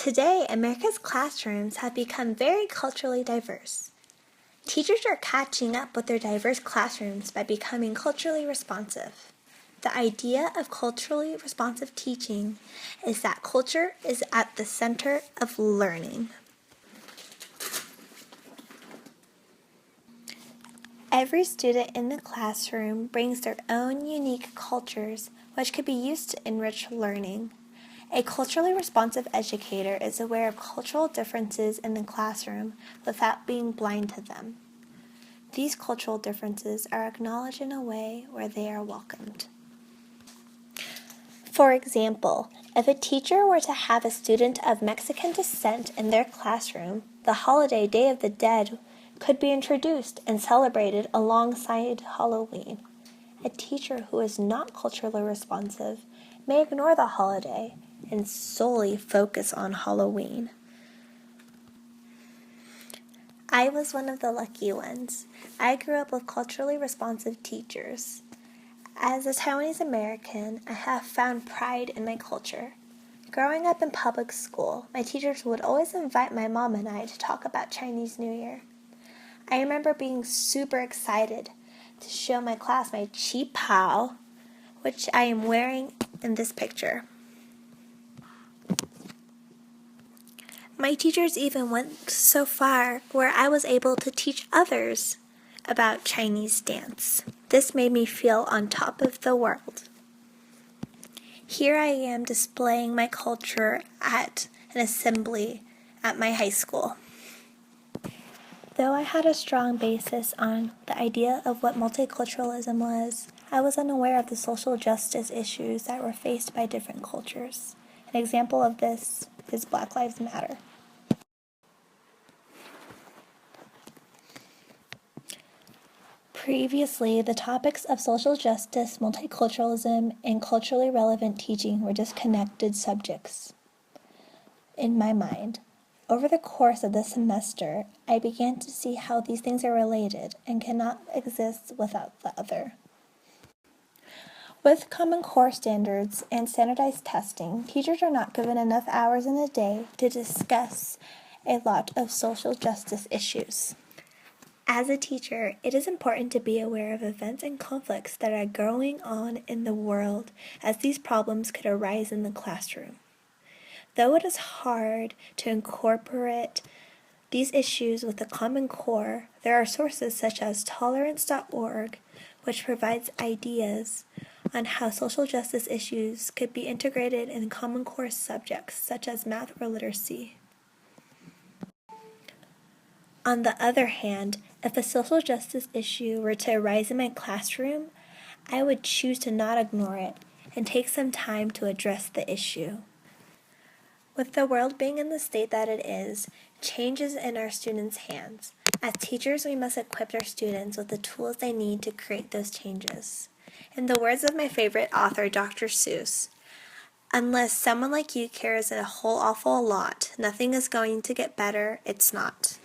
Today, America's classrooms have become very culturally diverse. Teachers are catching up with their diverse classrooms by becoming culturally responsive. The idea of culturally responsive teaching is that culture is at the center of learning. Every student in the classroom brings their own unique cultures, which could be used to enrich learning. A culturally responsive educator is aware of cultural differences in the classroom without being blind to them. These cultural differences are acknowledged in a way where they are welcomed. For example, if a teacher were to have a student of Mexican descent in their classroom, the holiday Day of the Dead could be introduced and celebrated alongside Halloween. A teacher who is not culturally responsive may ignore the holiday and solely focus on Halloween. I was one of the lucky ones. I grew up with culturally responsive teachers. As a Taiwanese American, I have found pride in my culture. Growing up in public school, my teachers would always invite my mom and I to talk about Chinese New Year. I remember being super excited to show my class my chi pao, which I am wearing in this picture. My teachers even went so far where I was able to teach others about Chinese dance. This made me feel on top of the world. Here I am displaying my culture at an assembly at my high school. Though I had a strong basis on the idea of what multiculturalism was, I was unaware of the social justice issues that were faced by different cultures. An example of this is Black Lives Matter. Previously, the topics of social justice, multiculturalism, and culturally relevant teaching were disconnected subjects in my mind. Over the course of the semester, I began to see how these things are related and cannot exist without the other. With Common Core standards and standardized testing, teachers are not given enough hours in a day to discuss a lot of social justice issues. As a teacher, it is important to be aware of events and conflicts that are going on in the world, as these problems could arise in the classroom. Though it is hard to incorporate these issues with the Common Core, there are sources such as tolerance.org, which provides ideas on how social justice issues could be integrated in Common Core subjects such as math or literacy. On the other hand, if a social justice issue were to arise in my classroom, I would choose to not ignore it and take some time to address the issue. With the world being in the state that it is, change is in our students' hands. As teachers, we must equip our students with the tools they need to create those changes. In the words of my favorite author, Dr. Seuss, "Unless someone like you cares a whole awful lot, nothing is going to get better, it's not."